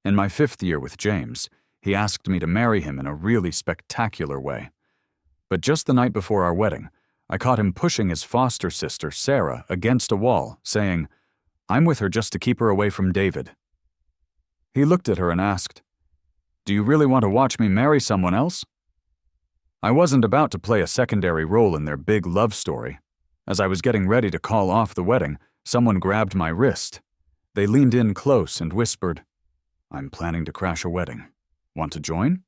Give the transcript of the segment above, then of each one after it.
In my 5th year with James, he asked me to marry him in a really spectacular way. But just the night before our wedding, I caught him pushing his foster sister, Sarah, against a wall, saying, "I'm with her just to keep her away from David." He looked at her and asked, "Do you really want to watch me marry someone else?" I wasn't about to play a secondary role in their big love story. As I was getting ready to call off the wedding, someone grabbed my wrist. They leaned in close and whispered, "I'm planning to crash a wedding. Want to join?"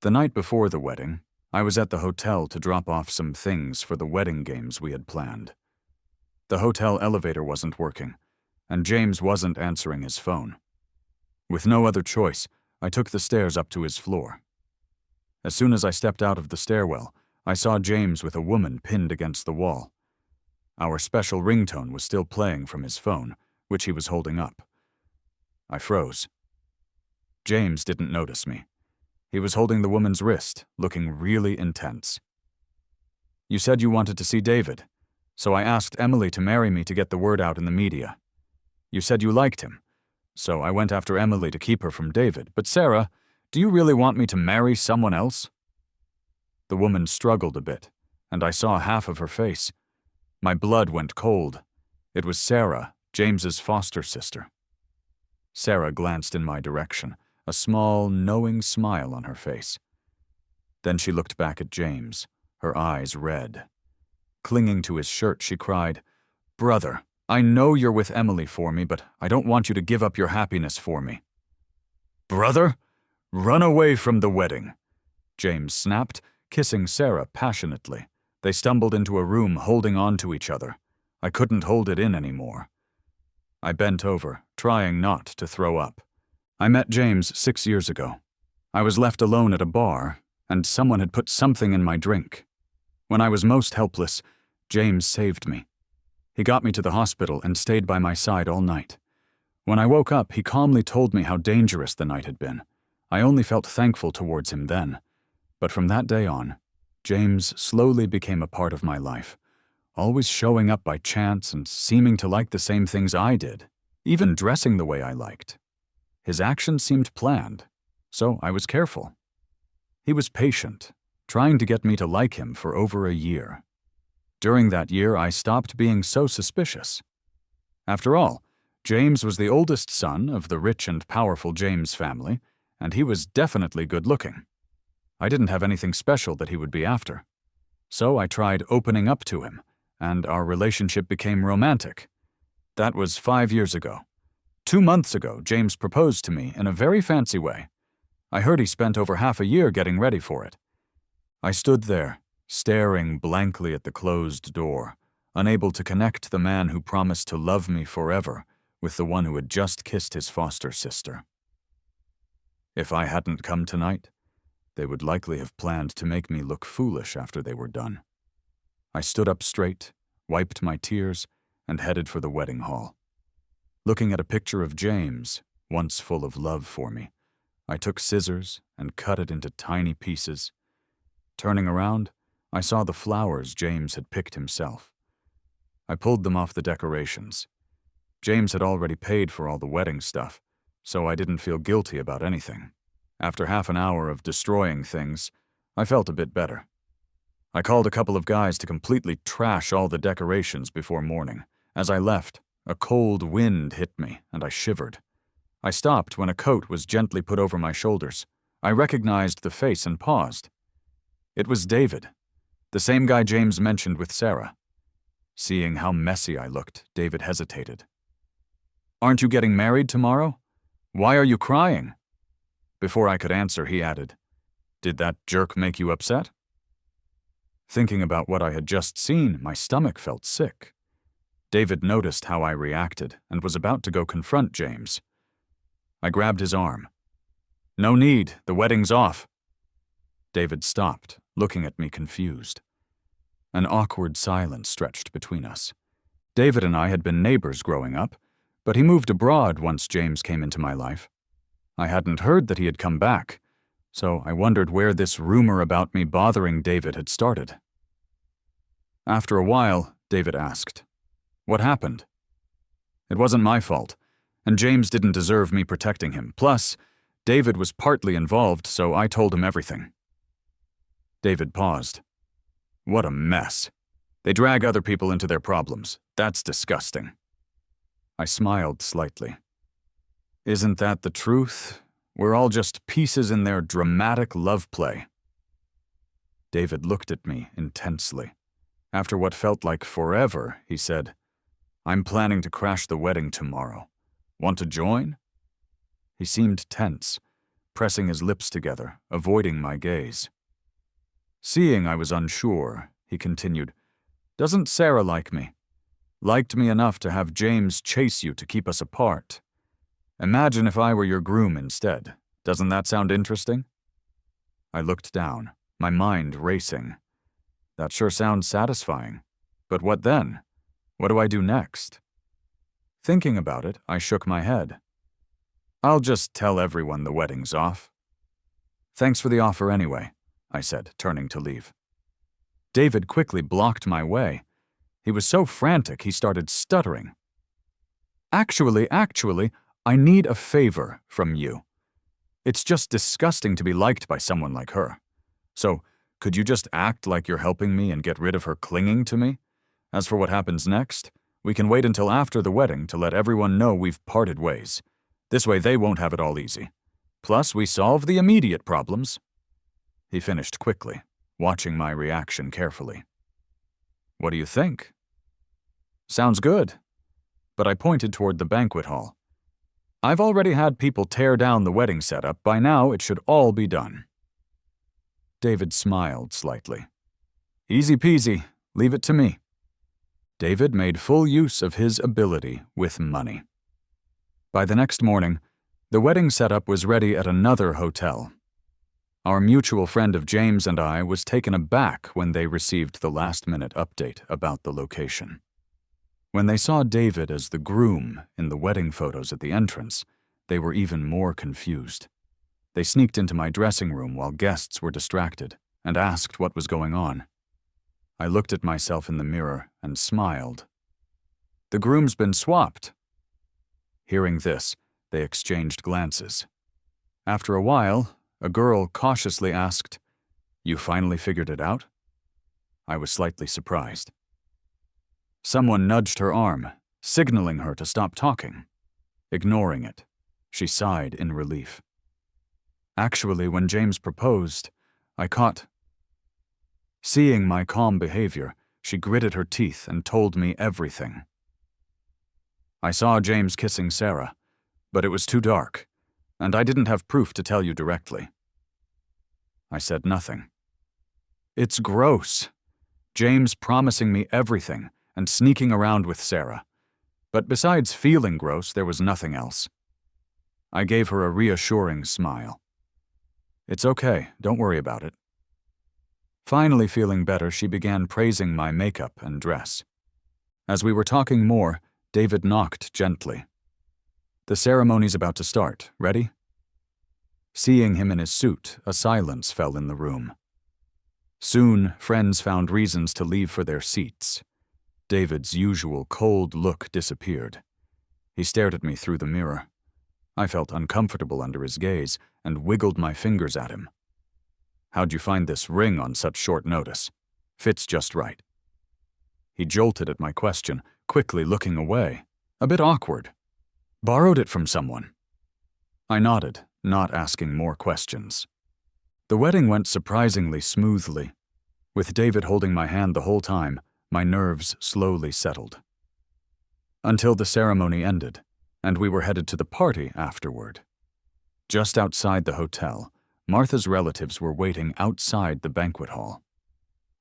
The night before the wedding, I was at the hotel to drop off some things for the wedding games we had planned. The hotel elevator wasn't working, and James wasn't answering his phone. With no other choice, I took the stairs up to his floor. As soon as I stepped out of the stairwell, I saw James with a woman pinned against the wall. Our special ringtone was still playing from his phone, which he was holding up. I froze. James didn't notice me. He was holding the woman's wrist, looking really intense. "You said you wanted to see David, so I asked Emily to marry me to get the word out in the media. You said you liked him, so I went after Emily to keep her from David. But Sarah, do you really want me to marry someone else?" The woman struggled a bit, and I saw half of her face. My blood went cold. It was Sarah, James's foster sister. Sarah glanced in my direction, a small, knowing smile on her face. Then she looked back at James, her eyes red. Clinging to his shirt, she cried, "Brother, I know you're with Emily for me, but I don't want you to give up your happiness for me." "Brother, run away from the wedding," James snapped, kissing Sarah passionately. They stumbled into a room holding on to each other. I couldn't hold it in anymore. I bent over, trying not to throw up. I met James 6 years ago. I was left alone at a bar, and someone had put something in my drink. When I was most helpless, James saved me. He got me to the hospital and stayed by my side all night. When I woke up, he calmly told me how dangerous the night had been. I only felt thankful towards him then. But from that day on, James slowly became a part of my life, always showing up by chance and seeming to like the same things I did, even dressing the way I liked. His actions seemed planned, so I was careful. He was patient, trying to get me to like him for over a year. During that year, I stopped being so suspicious. After all, James was the oldest son of the rich and powerful James family, and he was definitely good-looking. I didn't have anything special that he would be after. So I tried opening up to him, and our relationship became romantic. That was 5 years ago. 2 months ago, James proposed to me in a very fancy way. I heard he spent over half a year getting ready for it. I stood there, staring blankly at the closed door, unable to connect the man who promised to love me forever with the one who had just kissed his foster sister. If I hadn't come tonight, they would likely have planned to make me look foolish after they were done. I stood up straight, wiped my tears, and headed for the wedding hall. Looking at a picture of James, once full of love for me, I took scissors and cut it into tiny pieces. Turning around, I saw the flowers James had picked himself. I pulled them off the decorations. James had already paid for all the wedding stuff, so I didn't feel guilty about anything. After half an hour of destroying things, I felt a bit better. I called a couple of guys to completely trash all the decorations before morning. As I left, a cold wind hit me, and I shivered. I stopped when a coat was gently put over my shoulders. I recognized the face and paused. It was David, the same guy James mentioned with Sarah. Seeing how messy I looked, David hesitated. "Aren't you getting married tomorrow? Why are you crying?" Before I could answer, he added, "Did that jerk make you upset?" Thinking about what I had just seen, my stomach felt sick. David noticed how I reacted and was about to go confront James. I grabbed his arm. "No need, the wedding's off." David stopped, looking at me confused. An awkward silence stretched between us. David and I had been neighbors growing up, but he moved abroad once James came into my life. I hadn't heard that he had come back, so I wondered where this rumor about me bothering David had started. After a while, David asked, "What happened?" "It wasn't my fault. And James didn't deserve me protecting him. Plus, David was partly involved, so I told him everything. David paused. What a mess. They drag other people into their problems. That's disgusting. I smiled slightly. Isn't that the truth? We're all just pieces in their dramatic love play. David looked at me intensely. After what felt like forever, he said, I'm planning to crash the wedding tomorrow. Want to join? He seemed tense, pressing his lips together, avoiding my gaze. Seeing I was unsure, he continued, Doesn't Sarah like me? Liked me enough to have James chase you to keep us apart. Imagine if I were your groom instead. Doesn't that sound interesting? I looked down, my mind racing. That sure sounds satisfying. But what then? What do I do next? Thinking about it, I shook my head. I'll just tell everyone the wedding's off. Thanks for the offer anyway, I said, turning to leave. David quickly blocked my way. He was so frantic he started stuttering. Actually, I need a favor from you. It's just disgusting to be liked by someone like her. So, could you just act like you're helping me and get rid of her clinging to me? As for what happens next, we can wait until after the wedding to let everyone know we've parted ways. This way they won't have it all easy. Plus, we solve the immediate problems. He finished quickly, watching my reaction carefully. What do you think? Sounds good. But I pointed toward the banquet hall. I've already had people tear down the wedding setup. By now, it should all be done. David smiled slightly. Easy peasy. Leave it to me. David made full use of his ability with money. By the next morning, the wedding setup was ready at another hotel. Our mutual friend of James and I was taken aback when they received the last-minute update about the location. When they saw David as the groom in the wedding photos at the entrance, they were even more confused. They sneaked into my dressing room while guests were distracted and asked what was going on. I looked at myself in the mirror and smiled. The groom's been swapped. Hearing this, they exchanged glances. After a while, a girl cautiously asked, You finally figured it out? I was slightly surprised. Someone nudged her arm, signaling her to stop talking. Ignoring it, she sighed in relief. Actually, when James proposed, I caught. Seeing my calm behavior, she gritted her teeth and told me everything. I saw James kissing Sarah, but it was too dark, and I didn't have proof to tell you directly. I said nothing. It's gross. James promising me everything and sneaking around with Sarah. But besides feeling gross, there was nothing else. I gave her a reassuring smile. It's okay, don't worry about it. Finally feeling better, she began praising my makeup and dress. As we were talking more, David knocked gently. The ceremony's about to start. Ready? Seeing him in his suit, a silence fell in the room. Soon, friends found reasons to leave for their seats. David's usual cold look disappeared. He stared at me through the mirror. I felt uncomfortable under his gaze and wiggled my fingers at him. How'd you find this ring on such short notice? Fits just right. He jolted at my question, quickly looking away. A bit awkward. Borrowed it from someone. I nodded, not asking more questions. The wedding went surprisingly smoothly. With David holding my hand the whole time, my nerves slowly settled. Until the ceremony ended, and we were headed to the party afterward. Just outside the hotel, Martha's relatives were waiting outside the banquet hall.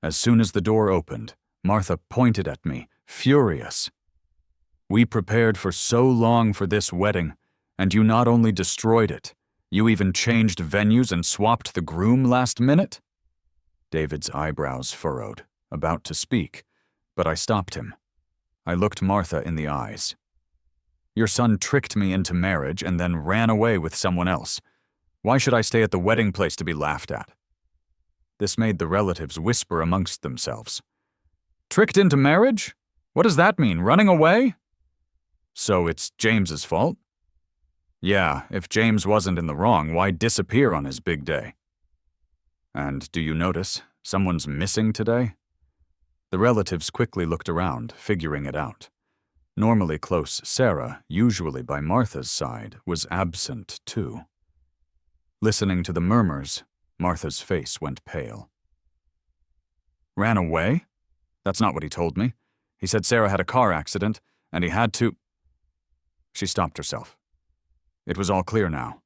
As soon as the door opened, Martha pointed at me, furious. We prepared for so long for this wedding, and you not only destroyed it, you even changed venues and swapped the groom last minute? David's eyebrows furrowed, about to speak, but I stopped him. I looked Martha in the eyes. Your son tricked me into marriage and then ran away with someone else. Why should I stay at the wedding place to be laughed at? This made the relatives whisper amongst themselves. Tricked into marriage? What does that mean, running away? So it's James's fault? Yeah, if James wasn't in the wrong, why disappear on his big day? And do you notice someone's missing today? The relatives quickly looked around, figuring it out. Normally close Sarah, usually by Martha's side, was absent too. Listening to the murmurs, Martha's face went pale. Ran away? That's not what he told me. He said Sarah had a car accident, and he had to... She stopped herself. It was all clear now.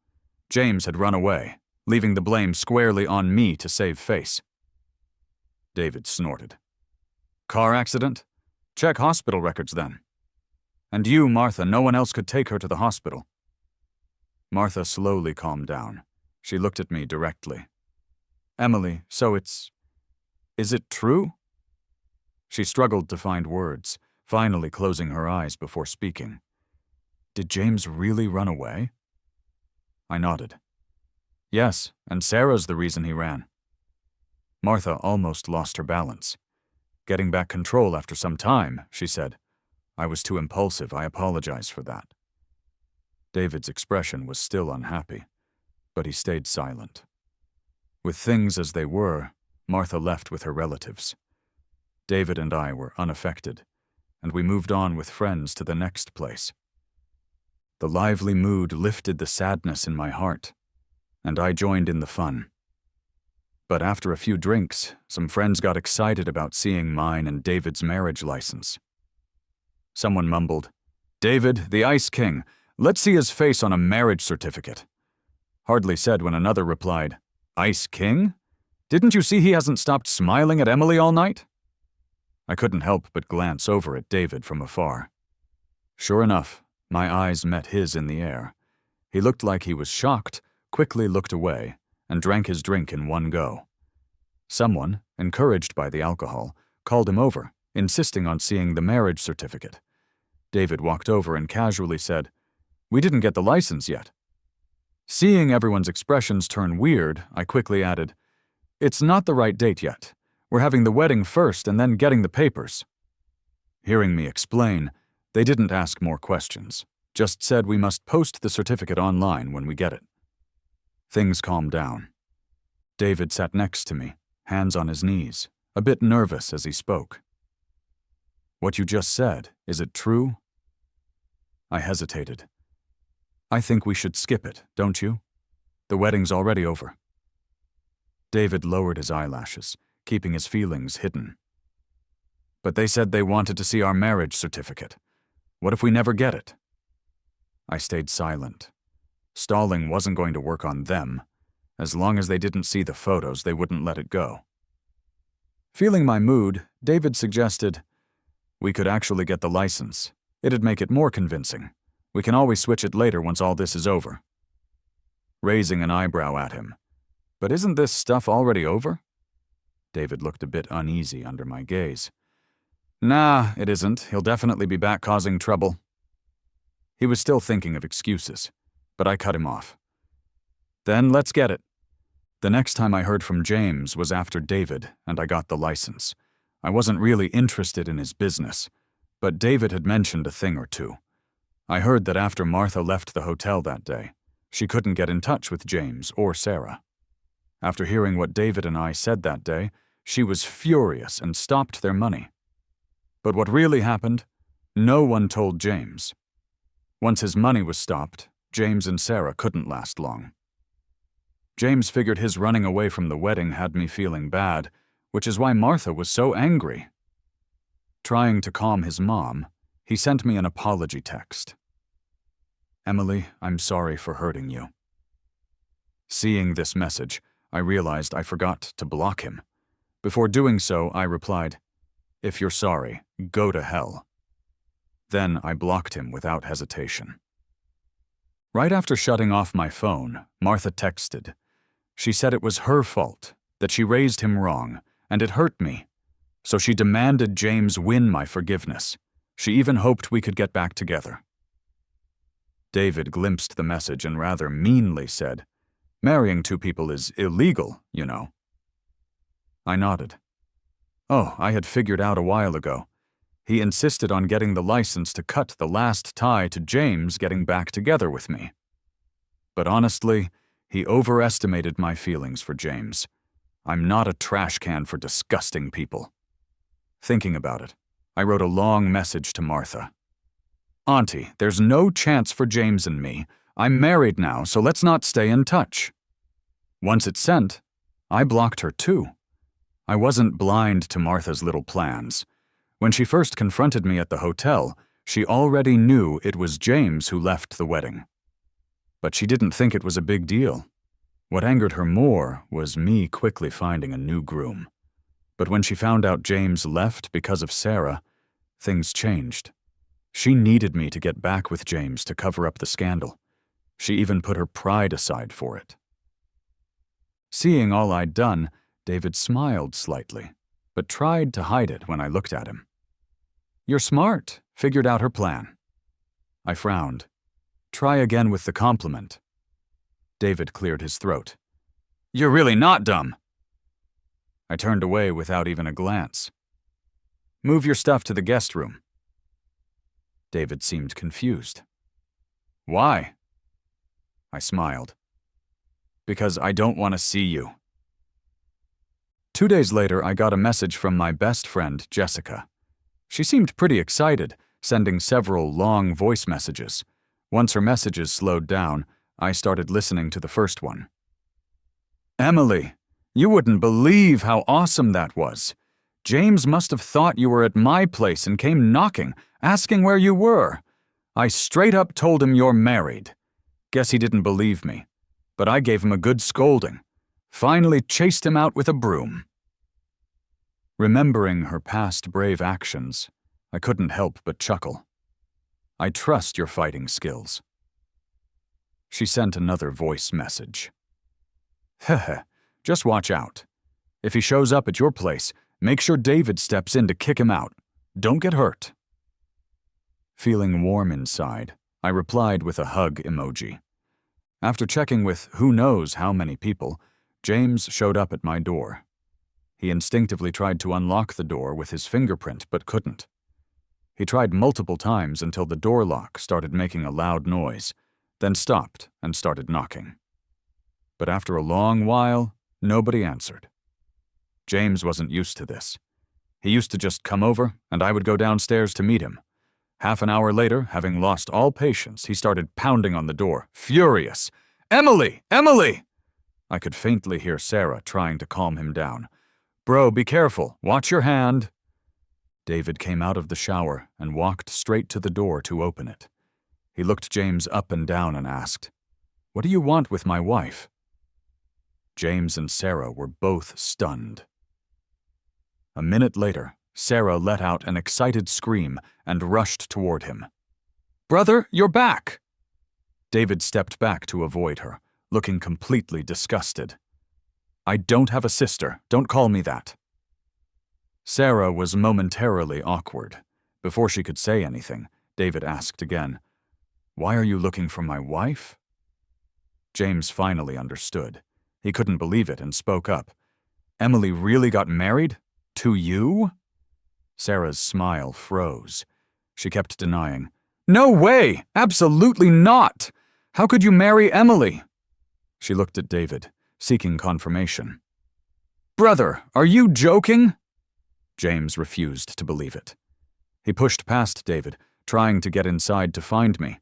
James had run away, leaving the blame squarely on me to save face. David snorted. Car accident? Check hospital records then. And you, Martha, no one else could take her to the hospital. Martha slowly calmed down. She looked at me directly. Emily, so it's... Is it true? She struggled to find words, finally closing her eyes before speaking. Did James really run away? I nodded. Yes, and Sarah's the reason he ran. Martha almost lost her balance. Getting back control after some time, she said. I was too impulsive. I apologize for that. David's expression was still unhappy, but he stayed silent. With things as they were, Martha left with her relatives. David and I were unaffected, and we moved on with friends to the next place. The lively mood lifted the sadness in my heart, and I joined in the fun. But after a few drinks, some friends got excited about seeing mine and David's marriage license. Someone mumbled, David, the Ice King, let's see his face on a marriage certificate. Hardly said when another replied, Ice King? Didn't you see he hasn't stopped smiling at Emily all night? I couldn't help but glance over at David from afar. Sure enough, my eyes met his in the air. He looked like he was shocked, quickly looked away, and drank his drink in one go. Someone, encouraged by the alcohol, called him over, insisting on seeing the marriage certificate. David walked over and casually said, We didn't get the license yet. Seeing everyone's expressions turn weird, I quickly added, It's not the right date yet. We're having the wedding first and then getting the papers. Hearing me explain, they didn't ask more questions, just said we must post the certificate online when we get it. Things calmed down. David sat next to me, hands on his knees, a bit nervous as he spoke. What you just said, is it true? I hesitated. I think we should skip it, don't you? The wedding's already over. David lowered his eyelashes, keeping his feelings hidden. But they said they wanted to see our marriage certificate. What if we never get it? I stayed silent. Stalling wasn't going to work on them. As long as they didn't see the photos, they wouldn't let it go. Feeling my mood, David suggested, We could actually get the license. It'd make it more convincing. We can always switch it later once all this is over. Raising an eyebrow at him. But isn't this stuff already over? David looked a bit uneasy under my gaze. Nah, it isn't. He'll definitely be back causing trouble. He was still thinking of excuses, but I cut him off. Then let's get it. The next time I heard from James was after David, and I got the license. I wasn't really interested in his business, but David had mentioned a thing or two. I heard that after Martha left the hotel that day, she couldn't get in touch with James or Sarah. After hearing what David and I said that day, she was furious and stopped their money. But what really happened? No one told James. Once his money was stopped, James and Sarah couldn't last long. James figured his running away from the wedding had me feeling bad, which is why Martha was so angry. Trying to calm his mom, he sent me an apology text. Emily, I'm sorry for hurting you. Seeing this message, I realized I forgot to block him. Before doing so, I replied, If you're sorry, go to hell. Then I blocked him without hesitation. Right after shutting off my phone, Martha texted. She said it was her fault, that she raised him wrong, and it hurt me. So she demanded James win my forgiveness. She even hoped we could get back together. David glimpsed the message and rather meanly said, Marrying two people is illegal, you know. I nodded. Oh, I had figured out a while ago. He insisted on getting the license to cut the last tie to James getting back together with me. But honestly, he overestimated my feelings for James. I'm not a trash can for disgusting people. Thinking about it, I wrote a long message to Martha. Auntie, there's no chance for James and me. I'm married now, so let's not stay in touch. Once it's sent, I blocked her too. I wasn't blind to Martha's little plans. When she first confronted me at the hotel, she already knew it was James who left the wedding. But she didn't think it was a big deal. What angered her more was me quickly finding a new groom. But when she found out James left because of Sarah, things changed. She needed me to get back with James to cover up the scandal. She even put her pride aside for it. Seeing all I'd done, David smiled slightly, but tried to hide it when I looked at him. You're smart, figured out her plan. I frowned. Try again with the compliment. David cleared his throat. You're really not dumb. I turned away without even a glance. Move your stuff to the guest room. David seemed confused. Why? I smiled. Because I don't want to see you. 2 days later, I got a message from my best friend, Jessica. She seemed pretty excited, sending several long voice messages. Once her messages slowed down, I started listening to the first one. Emily, you wouldn't believe how awesome that was. James must have thought you were at my place and came knocking, asking where you were. I straight up told him you're married. Guess he didn't believe me, but I gave him a good scolding. Finally chased him out with a broom. Remembering her past brave actions, I couldn't help but chuckle. I trust your fighting skills. She sent another voice message. Heh, just watch out. If he shows up at your place, make sure David steps in to kick him out. Don't get hurt. Feeling warm inside, I replied with a hug emoji. After checking with who knows how many people, James showed up at my door. He instinctively tried to unlock the door with his fingerprint but couldn't. He tried multiple times until the door lock started making a loud noise, then stopped and started knocking. But after a long while, nobody answered. James wasn't used to this. He used to just come over, and I would go downstairs to meet him. Half an hour later, having lost all patience, he started pounding on the door, furious. Emily! Emily! I could faintly hear Sarah trying to calm him down. Bro, be careful. Watch your hand. David came out of the shower and walked straight to the door to open it. He looked James up and down and asked, What do you want with my wife? James and Sarah were both stunned. A minute later, Sarah let out an excited scream and rushed toward him. Brother, you're back! David stepped back to avoid her, looking completely disgusted. I don't have a sister. Don't call me that. Sarah was momentarily awkward. Before she could say anything, David asked again, Why are you looking for my wife? James finally understood. He couldn't believe it and spoke up. Emily really got married? To you? Sarah's smile froze. She kept denying. No way! Absolutely not! How could you marry Emily? She looked at David, seeking confirmation. Brother, are you joking? James refused to believe it. He pushed past David, trying to get inside to find me.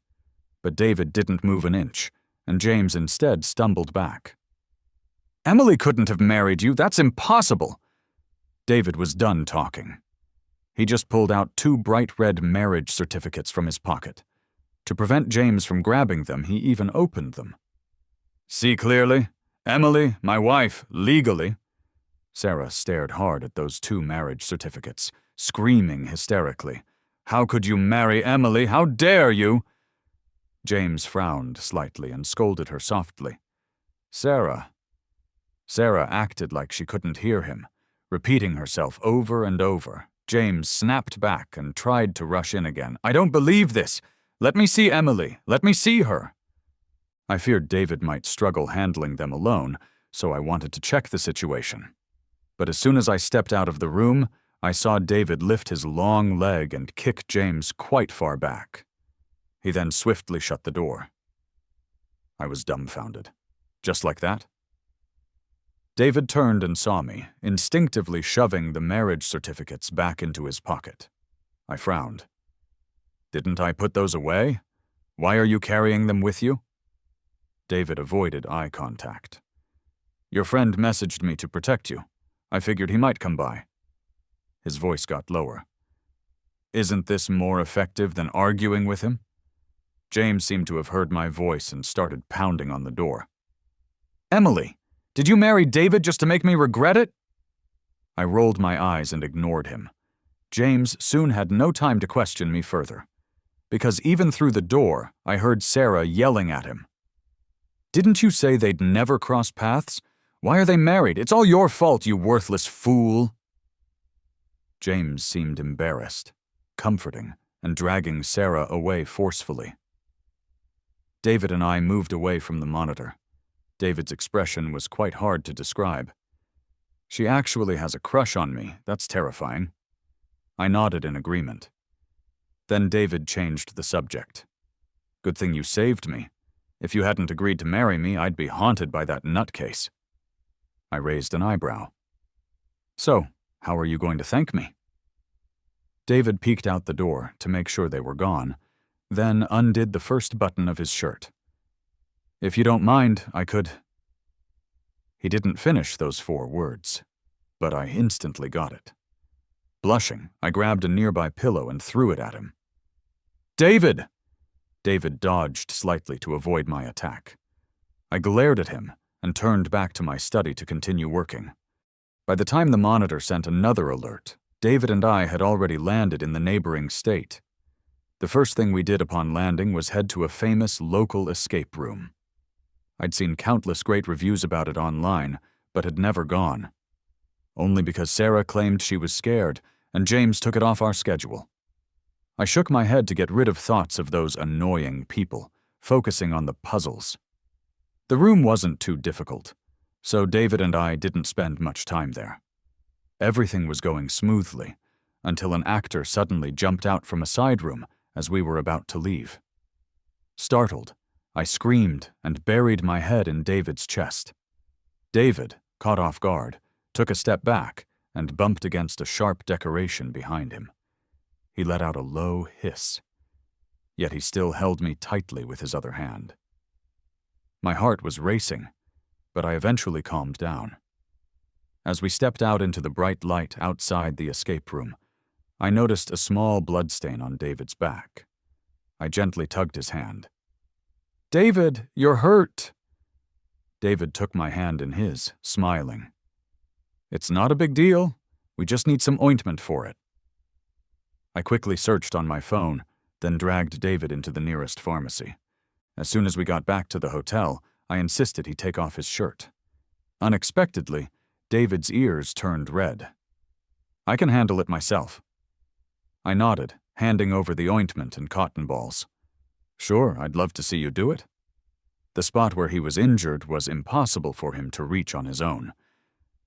But David didn't move an inch, and James instead stumbled back. Emily couldn't have married you. That's impossible. David was done talking. He just pulled out 2 bright red marriage certificates from his pocket. To prevent James from grabbing them, he even opened them. See clearly? Emily, my wife, legally. Sarah stared hard at those 2 marriage certificates, screaming hysterically. How could you marry Emily? How dare you? James frowned slightly and scolded her softly. Sarah. Sarah acted like she couldn't hear him, repeating herself over and over. James snapped back and tried to rush in again. I don't believe this. Let me see Emily. Let me see her. I feared David might struggle handling them alone, so I wanted to check the situation. But as soon as I stepped out of the room, I saw David lift his long leg and kick James quite far back. He then swiftly shut the door. I was dumbfounded. Just like that? David turned and saw me, instinctively shoving the marriage certificates back into his pocket. I frowned. Didn't I put those away? Why are you carrying them with you? David avoided eye contact. Your friend messaged me to protect you. I figured he might come by. His voice got lower. Isn't this more effective than arguing with him? James seemed to have heard my voice and started pounding on the door. Emily, did you marry David just to make me regret it? I rolled my eyes and ignored him. James soon had no time to question me further, because even through the door, I heard Sarah yelling at him. Didn't you say they'd never cross paths? Why are they married? It's all your fault, you worthless fool. James seemed embarrassed, comforting, and dragging Sarah away forcefully. David and I moved away from the monitor. David's expression was quite hard to describe. She actually has a crush on me. That's terrifying. I nodded in agreement. Then David changed the subject. Good thing you saved me. If you hadn't agreed to marry me, I'd be haunted by that nutcase. I raised an eyebrow. So, how are you going to thank me? David peeked out the door to make sure they were gone, then undid the first button of his shirt. If you don't mind, I could... He didn't finish those 4 words, but I instantly got it. Blushing, I grabbed a nearby pillow and threw it at him. David! David dodged slightly to avoid my attack. I glared at him and turned back to my study to continue working. By the time the monitor sent another alert, David and I had already landed in the neighboring state. The first thing we did upon landing was head to a famous local escape room. I'd seen countless great reviews about it online, but had never gone. Only because Sarah claimed she was scared, and James took it off our schedule. I shook my head to get rid of thoughts of those annoying people, focusing on the puzzles. The room wasn't too difficult, so David and I didn't spend much time there. Everything was going smoothly, until an actor suddenly jumped out from a side room as we were about to leave. Startled, I screamed and buried my head in David's chest. David, caught off guard, took a step back and bumped against a sharp decoration behind him. He let out a low hiss, yet he still held me tightly with his other hand. My heart was racing, but I eventually calmed down. As we stepped out into the bright light outside the escape room, I noticed a small bloodstain on David's back. I gently tugged his hand. David, you're hurt. David took my hand in his, smiling. It's not a big deal. We just need some ointment for it. I quickly searched on my phone, then dragged David into the nearest pharmacy. As soon as we got back to the hotel, I insisted he take off his shirt. Unexpectedly, David's ears turned red. I can handle it myself. I nodded, handing over the ointment and cotton balls. Sure, I'd love to see you do it. The spot where he was injured was impossible for him to reach on his own.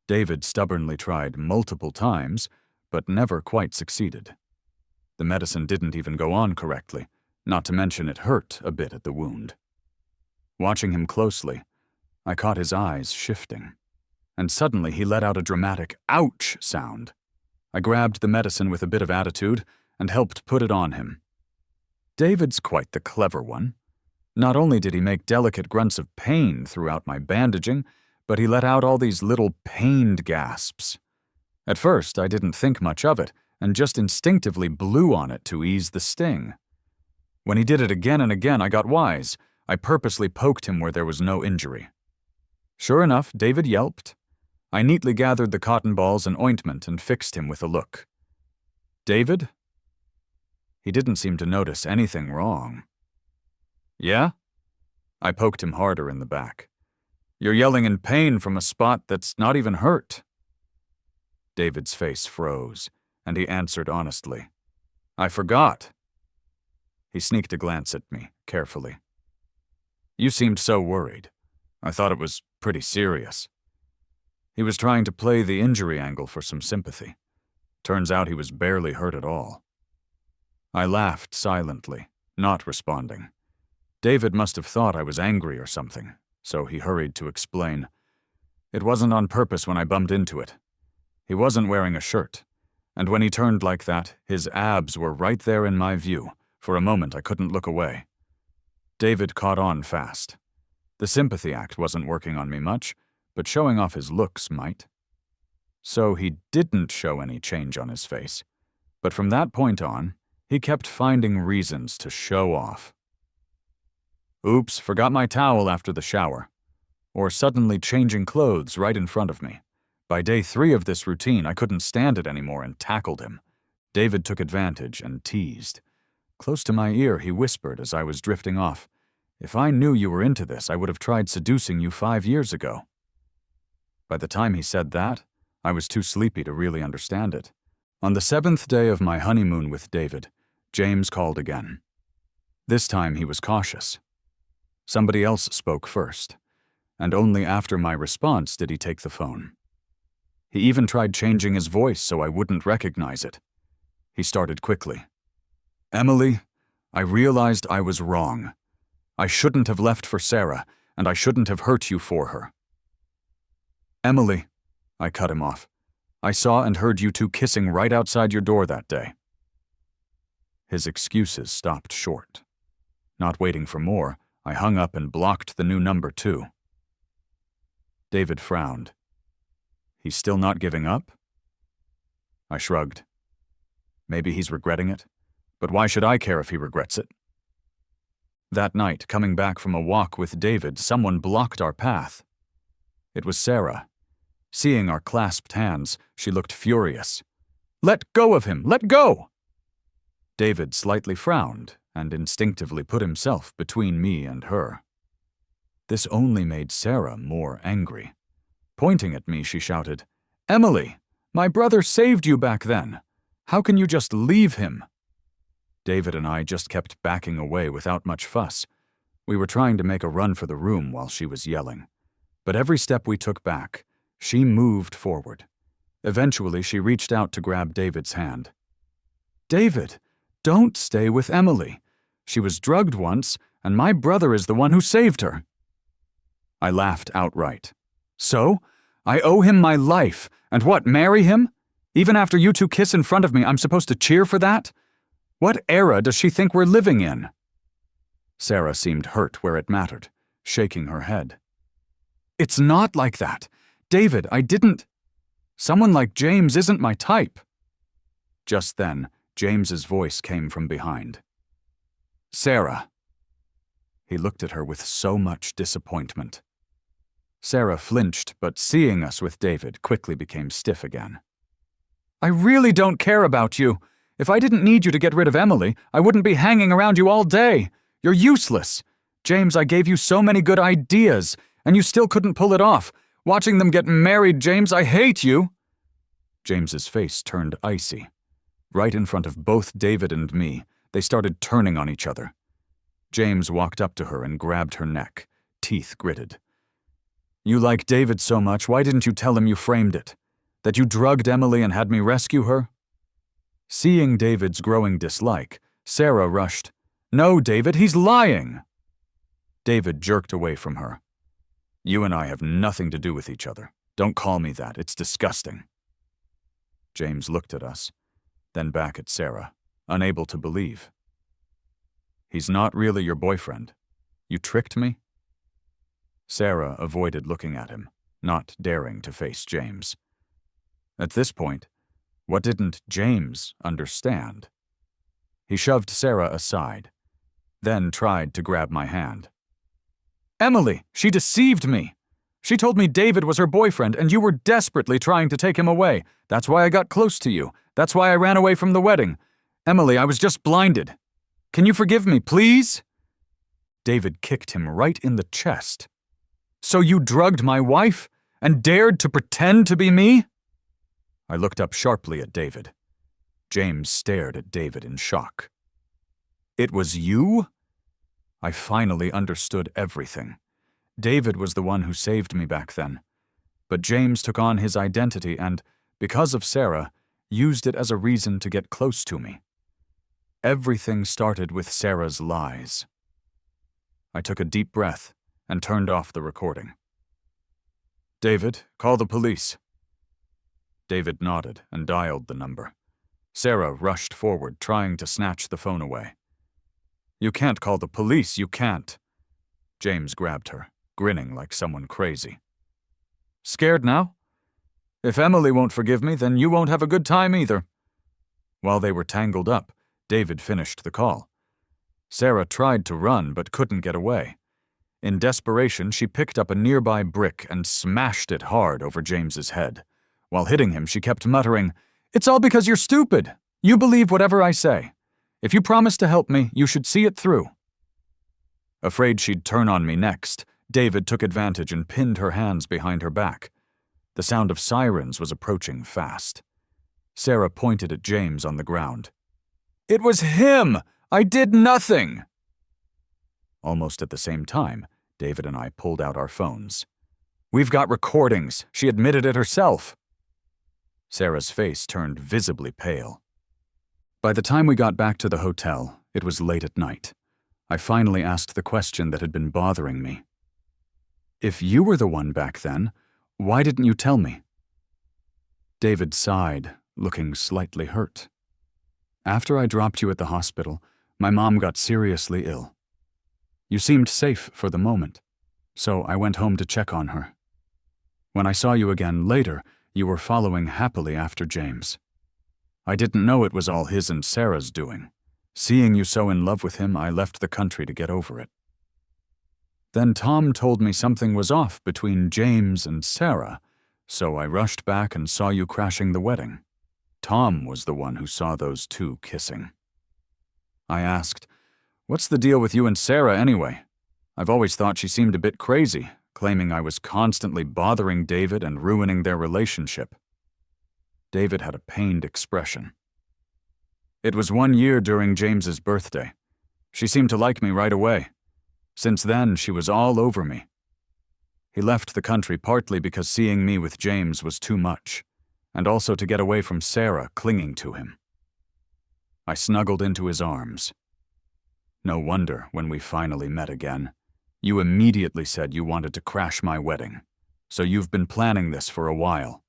David stubbornly tried multiple times, but never quite succeeded. The medicine didn't even go on correctly, not to mention it hurt a bit at the wound. Watching him closely, I caught his eyes shifting, and suddenly he let out a dramatic ouch sound. I grabbed the medicine with a bit of attitude and helped put it on him. David's quite the clever one. Not only did he make delicate grunts of pain throughout my bandaging, but he let out all these little pained gasps. At first, I didn't think much of it and just instinctively blew on it to ease the sting. When he did it again and again, I got wise. I purposely poked him where there was no injury. Sure enough, David yelped. I neatly gathered the cotton balls and ointment and fixed him with a look. David? He didn't seem to notice anything wrong. Yeah? I poked him harder in the back. You're yelling in pain from a spot that's not even hurt. David's face froze, and he answered honestly. I forgot. He sneaked a glance at me, carefully. You seemed so worried. I thought it was pretty serious. He was trying to play the injury angle for some sympathy. Turns out he was barely hurt at all. I laughed silently, not responding. David must have thought I was angry or something, so he hurried to explain. It wasn't on purpose when I bumped into it. He wasn't wearing a shirt, and when he turned like that, his abs were right there in my view. For a moment, I couldn't look away. David caught on fast. The sympathy act wasn't working on me much, but showing off his looks might. So he didn't show any change on his face, but from that point on, he kept finding reasons to show off. Oops, forgot my towel after the shower. Or suddenly changing clothes right in front of me. By day 3 of this routine, I couldn't stand it anymore and tackled him. David took advantage and teased. Close to my ear, he whispered as I was drifting off, "If I knew you were into this, I would have tried seducing you 5 years ago." By the time he said that, I was too sleepy to really understand it. On the 7th day of my honeymoon with David, James called again. This time he was cautious. Somebody else spoke first, and only after my response did he take the phone. He even tried changing his voice so I wouldn't recognize it. He started quickly. "Emily, I realized I was wrong. I shouldn't have left for Sarah, and I shouldn't have hurt you for her." "Emily," I cut him off. "I saw and heard you two kissing right outside your door that day." His excuses stopped short. Not waiting for more, I hung up and blocked the new number too. David frowned. "He's still not giving up?" I shrugged. Maybe he's regretting it, but why should I care if he regrets it? That night, coming back from a walk with David, someone blocked our path. It was Sarah. Seeing our clasped hands, she looked furious. "Let go of him! Let go!" David slightly frowned and instinctively put himself between me and her. This only made Sarah more angry. Pointing at me, she shouted, "Emily, my brother saved you back then. How can you just leave him?" David and I just kept backing away without much fuss. We were trying to make a run for the room while she was yelling. But every step we took back, she moved forward. Eventually, she reached out to grab David's hand. "David, don't stay with Emily. She was drugged once, and my brother is the one who saved her." I laughed outright. "So? I owe him my life, and what, marry him? Even after you two kiss in front of me, I'm supposed to cheer for that? What era does she think we're living in?" Sarah seemed hurt where it mattered, shaking her head. "It's not like that. David, I didn't. Someone like James isn't my type." Just then, James's voice came from behind. "Sarah." He looked at her with so much disappointment. Sarah flinched, but seeing us with David, quickly became stiff again. "I really don't care about you. If I didn't need you to get rid of Emily, I wouldn't be hanging around you all day. You're useless. James, I gave you so many good ideas, and you still couldn't pull it off. Watching them get married, James, I hate you." James's face turned icy. Right in front of both David and me, they started turning on each other. James walked up to her and grabbed her neck, teeth gritted. "You like David so much, why didn't you tell him you framed it? That you drugged Emily and had me rescue her?" Seeing David's growing dislike, Sarah rushed, "No, David, he's lying!" David jerked away from her. "You and I have nothing to do with each other. Don't call me that, it's disgusting." James looked at us, then back at Sarah, unable to believe. "He's not really your boyfriend. You tricked me?" Sarah avoided looking at him, not daring to face James. At this point, what didn't James understand? He shoved Sarah aside, then tried to grab my hand. "Emily, she deceived me. She told me David was her boyfriend and you were desperately trying to take him away. That's why I got close to you. That's why I ran away from the wedding. Emily, I was just blinded. Can you forgive me, please?" David kicked him right in the chest. "So you drugged my wife and dared to pretend to be me?" I looked up sharply at David. James stared at David in shock. "It was you?" I finally understood everything. David was the one who saved me back then. But James took on his identity and, because of Sarah, used it as a reason to get close to me. Everything started with Sarah's lies. I took a deep breath and turned off the recording. "David, call the police." David nodded and dialed the number. Sarah rushed forward, trying to snatch the phone away. "You can't call the police, you can't." James grabbed her, grinning like someone crazy. "Scared now? If Emily won't forgive me, then you won't have a good time either." While they were tangled up, David finished the call. Sarah tried to run but couldn't get away. In desperation, she picked up a nearby brick and smashed it hard over James's head. While hitting him, she kept muttering, "It's all because you're stupid. You believe whatever I say. If you promise to help me, you should see it through." Afraid she'd turn on me next, David took advantage and pinned her hands behind her back. The sound of sirens was approaching fast. Sarah pointed at James on the ground. "It was him! I did nothing!" Almost at the same time, David and I pulled out our phones. "We've got recordings. She admitted it herself." Sarah's face turned visibly pale. By the time we got back to the hotel, it was late at night. I finally asked the question that had been bothering me. "If you were the one back then, why didn't you tell me?" David sighed, looking slightly hurt. "After I dropped you at the hospital, my mom got seriously ill. You seemed safe for the moment, so I went home to check on her. When I saw you again later, you were following happily after James. I didn't know it was all his and Sarah's doing. Seeing you so in love with him, I left the country to get over it. Then Tom told me something was off between James and Sarah, so I rushed back and saw you crashing the wedding. Tom was the one who saw those two kissing. I asked, 'What's the deal with you and Sarah anyway?' I've always thought she seemed a bit crazy, claiming I was constantly bothering David and ruining their relationship." David had a pained expression. "It was 1 year during James's birthday. She seemed to like me right away. Since then, she was all over me. He left the country partly because seeing me with James was too much, and also to get away from Sarah clinging to him." I snuggled into his arms. "No wonder, when we finally met again, you immediately said you wanted to crash my wedding, so you've been planning this for a while."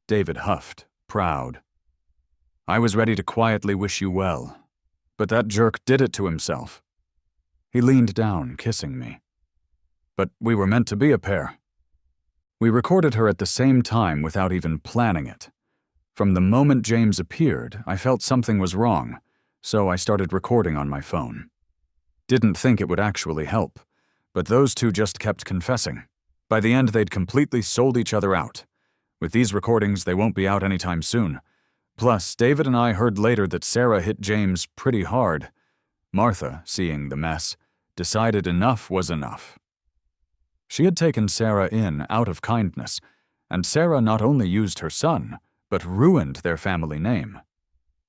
David huffed, proud. "I was ready to quietly wish you well, but that jerk did it to himself." He leaned down, kissing me. "But we were meant to be a pair." We recorded her at the same time without even planning it. From the moment James appeared, I felt something was wrong, so I started recording on my phone. Didn't think it would actually help, but those two just kept confessing. By the end, they'd completely sold each other out. With these recordings, they won't be out anytime soon. Plus, David and I heard later that Sarah hit James pretty hard. Martha, seeing the mess, decided enough was enough. She had taken Sarah in out of kindness, and Sarah not only used her son, but ruined their family name.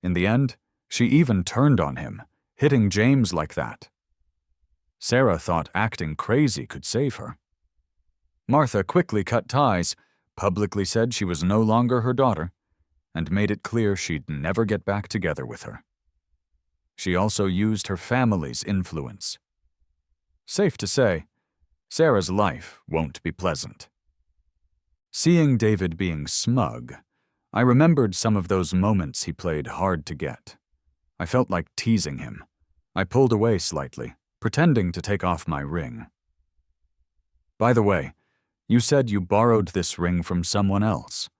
In the end, she even turned on him, hitting James like that. Sarah thought acting crazy could save her. Martha quickly cut ties, publicly said she was no longer her daughter, and made it clear she'd never get back together with her. She also used her family's influence. Safe to say, Sarah's life won't be pleasant. Seeing David being smug, I remembered some of those moments he played hard to get. I felt like teasing him. I pulled away slightly, pretending to take off my ring. "By the way, you said you borrowed this ring from someone else.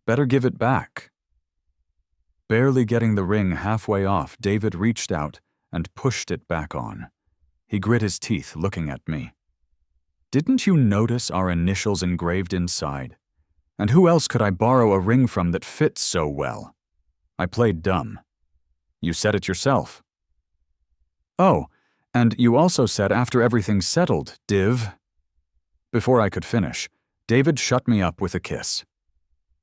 Better give it back." Barely getting the ring halfway off, David reached out and pushed it back on. He grit his teeth, looking at me. "Didn't you notice our initials engraved inside? And who else could I borrow a ring from that fits so well?" I played dumb. "You said it yourself." "Oh, and you also said after everything's settled, div." Before I could finish, David shut me up with a kiss.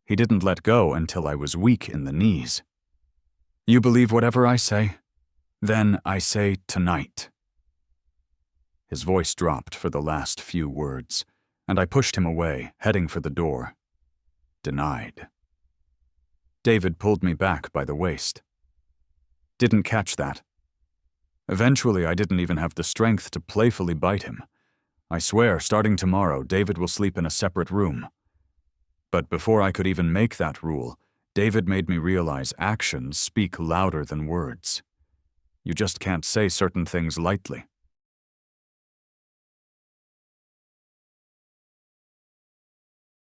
He didn't let go until I was weak in the knees. "You believe whatever I say? Then I say tonight." His voice dropped for the last few words, and I pushed him away, heading for the door. Denied. David pulled me back by the waist. "Didn't catch that." Eventually, I didn't even have the strength to playfully bite him. I swear, starting tomorrow, David will sleep in a separate room. But before I could even make that rule, David made me realize actions speak louder than words. You just can't say certain things lightly.